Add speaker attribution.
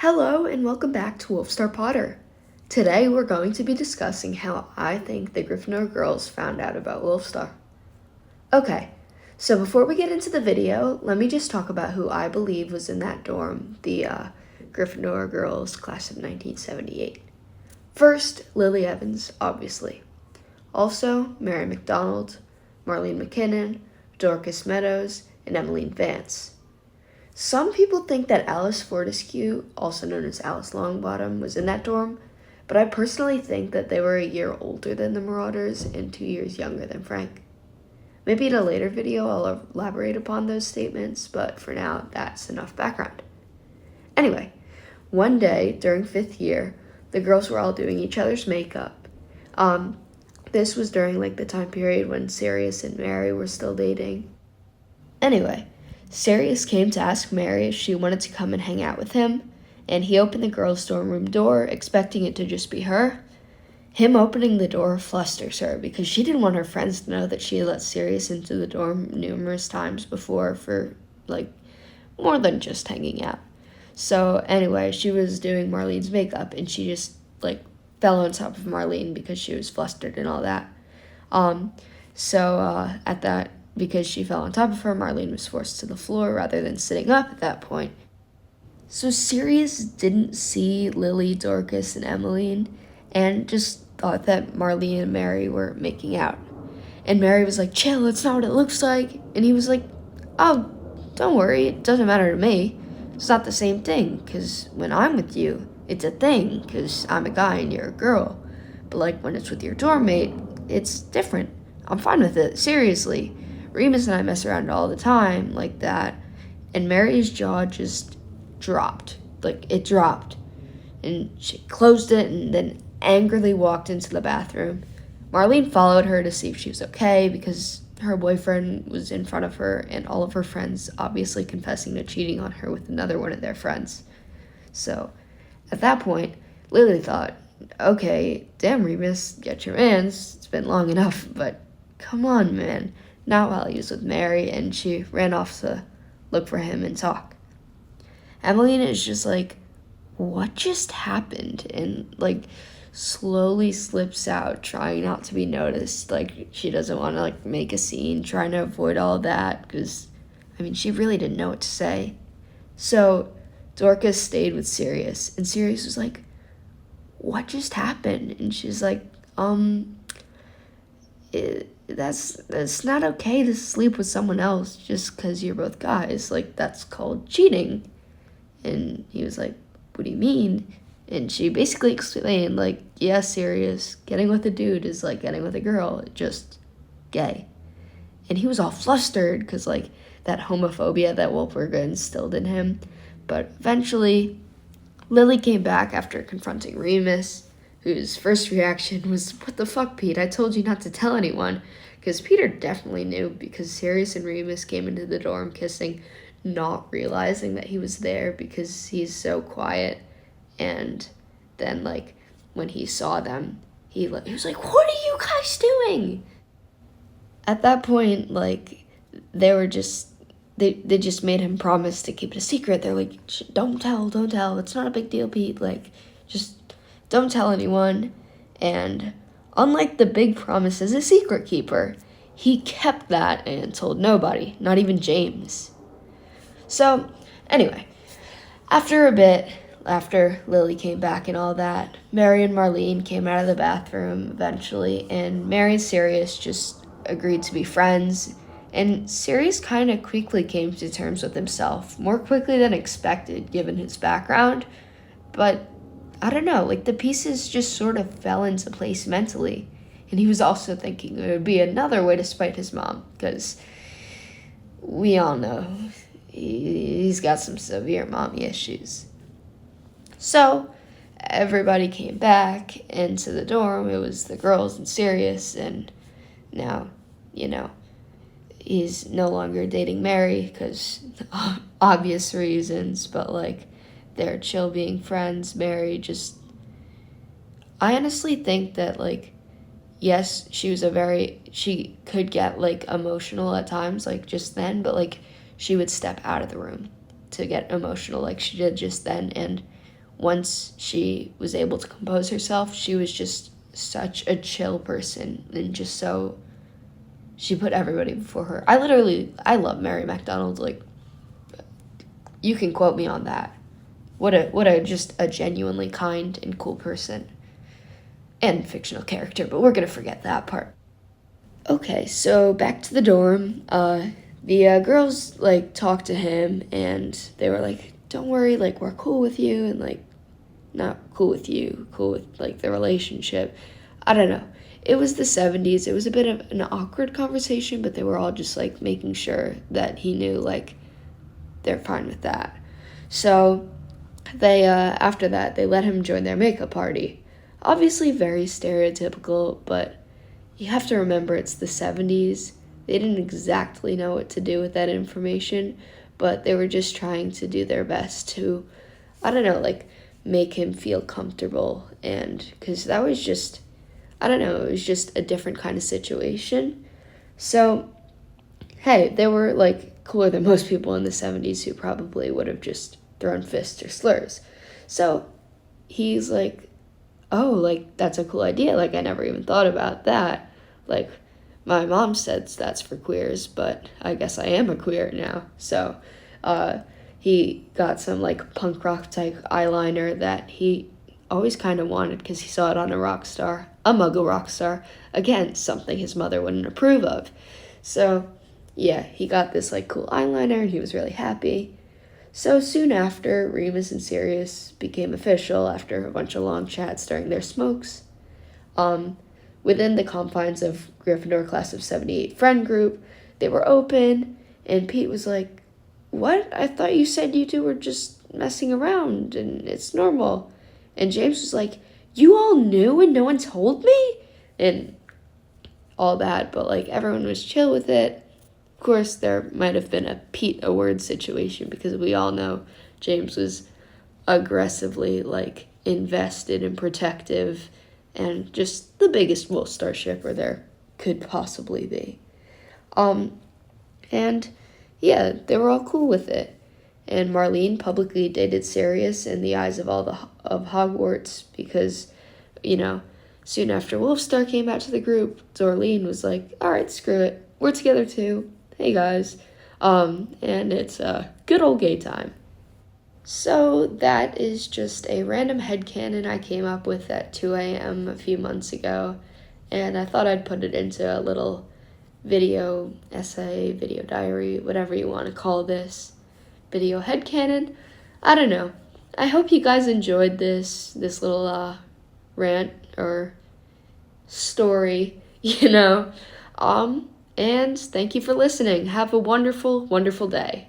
Speaker 1: Hello and welcome back to Wolfstar Potter. Today we're going to be discussing how I think the Gryffindor girls found out about Wolfstar. Okay, so before we get into the video, let me just talk about who I believe was in that dorm, the Gryffindor girls class of 1978. First, Lily Evans, obviously. Also, Mary McDonald, Marlene McKinnon, Dorcas Meadows, and Emmeline Vance. Some people think that Alice Fortescue, also known as Alice Longbottom, was in that dorm, but I personally think that they were a year older than the Marauders and 2 years younger than Frank. Maybe in a later video I'll elaborate upon those statements, but for now, that's enough background. Anyway, one day during 5th year, the girls were all doing each other's makeup. This was during the time period when Sirius and Mary were still dating. Anyway, Sirius came to ask Mary if she wanted to come and hang out with him, and he opened the girls' dorm room door, expecting it to just be her. Him opening the door flusters her because she didn't want her friends to know that she had let Sirius into the dorm numerous times before for, more than just hanging out. So, anyway, she was doing Marlene's makeup, and she just, fell on top of Marlene because she was flustered and all that. Because she fell on top of her, Marlene was forced to the floor rather than sitting up at that point. So Sirius didn't see Lily, Dorcas, and Emmeline, and just thought that Marlene and Mary were making out. And Mary was like, "Chill, it's not what it looks like." And he was like, "Oh, don't worry, it doesn't matter to me. It's not the same thing, because when I'm with you, it's a thing, because I'm a guy and you're a girl. But when it's with your dorm mate, it's different. I'm fine with it, seriously. Remus and I mess around all the time like that." And Mary's jaw just dropped. It dropped. And she closed it and then angrily walked into the bathroom. Marlene followed her to see if she was okay because her boyfriend was in front of her and all of her friends obviously confessing to cheating on her with another one of their friends. So at that point, Lily thought, okay, damn Remus, get your mans. It's been long enough, but come on, man. Not while he was with Mary, and she ran off to look for him and talk. Emmeline is just what just happened? And slowly slips out, trying not to be noticed. She doesn't want to make a scene, trying to avoid all that, because, she really didn't know what to say. So Dorcas stayed with Sirius, and Sirius was like, what just happened? And she's like, that's not okay to sleep with someone else just because you're both guys. That's called cheating. And he was like, what do you mean? And she basically explained, yeah, Sirius, getting with a dude is like getting with a girl, just gay. And he was all flustered because, that homophobia that Wolfstar instilled in him. But eventually, Lily came back after confronting Remus, whose first reaction was, what the fuck, Pete? I told you not to tell anyone. Because Peter definitely knew, because Sirius and Remus came into the dorm kissing, not realizing that he was there because he's so quiet. And then, when he saw them, he was like, what are you guys doing? At that point, they were just, they just made him promise to keep it a secret. They're like, don't tell. It's not a big deal, Pete. Just don't tell anyone. And unlike the big promise as a secret keeper, he kept that and told nobody, not even James. So, anyway, after a bit, after Lily came back and all that, Mary and Marlene came out of the bathroom eventually, and Mary and Sirius just agreed to be friends. And Sirius kind of quickly came to terms with himself, more quickly than expected given his background. But I don't know, the pieces just sort of fell into place mentally. And he was also thinking it would be another way to spite his mom, because we all know he's got some severe mommy issues. So everybody came back into the dorm. It was the girls and Sirius, and now, he's no longer dating Mary because obvious reasons, but they're chill being friends. Mary just, I honestly think that yes, she could get emotional at times, just then, but she would step out of the room to get emotional like she did just then. And once she was able to compose herself, she was just such a chill person, and just so, she put everybody before her. I love Mary McDonald. Like, you can quote me on that. What a just a genuinely kind and cool person. And fictional character, but we're gonna forget that part. Okay, so back to the dorm. The girls, like, talked to him, and they were like, don't worry, like, we're cool with you, and, like, not cool with you, cool with, like, the relationship. I don't know. It was the 70s. It was a bit of an awkward conversation, but they were all just, like, making sure that he knew, like, they're fine with that. So they, after that, they let him join their makeup party. Obviously very stereotypical, but you have to remember it's the 70s. They didn't exactly know what to do with that information, but they were just trying to do their best to, I don't know, like, make him feel comfortable. And because that was just, I don't know, it was just a different kind of situation. So, hey, they were, like, cooler than most people in the 70s who probably would have just thrown fists or slurs. So he's like, oh, like, that's a cool idea. Like, I never even thought about that. Like, my mom said that's for queers, but I guess I am a queer now. So he got some, like, punk rock type eyeliner that he always kind of wanted because he saw it on a muggle rock star. Again, something his mother wouldn't approve of. So, yeah, he got this, like, cool eyeliner, and he was really happy. So soon after, Remus and Sirius became official after a bunch of long chats during their smokes. Within the confines of Gryffindor Class of 78 friend group, they were open, and Pete was like, what? I thought you said you two were just messing around, and it's normal. And James was like, you all knew and no one told me? And all that, but, like, everyone was chill with it. Of course, there might have been a Pete a word situation because we all know James was aggressively, like, invested and protective and just the biggest Wolfstar shipper there could possibly be. And yeah, they were all cool with it. And Marlene publicly dated Sirius in the eyes of all of Hogwarts because, you know, soon after Wolfstar came out to the group, Dorleen was like, all right, screw it. We're together too. Hey guys. And it's a good old gay time. So that is just a random headcanon I came up with at 2 a.m. a few months ago. And I thought I'd put it into a little video essay, video diary, whatever you want to call this. Video headcanon. I don't know. I hope you guys enjoyed this little rant or story, you know. And thank you for listening. Have a wonderful, wonderful day.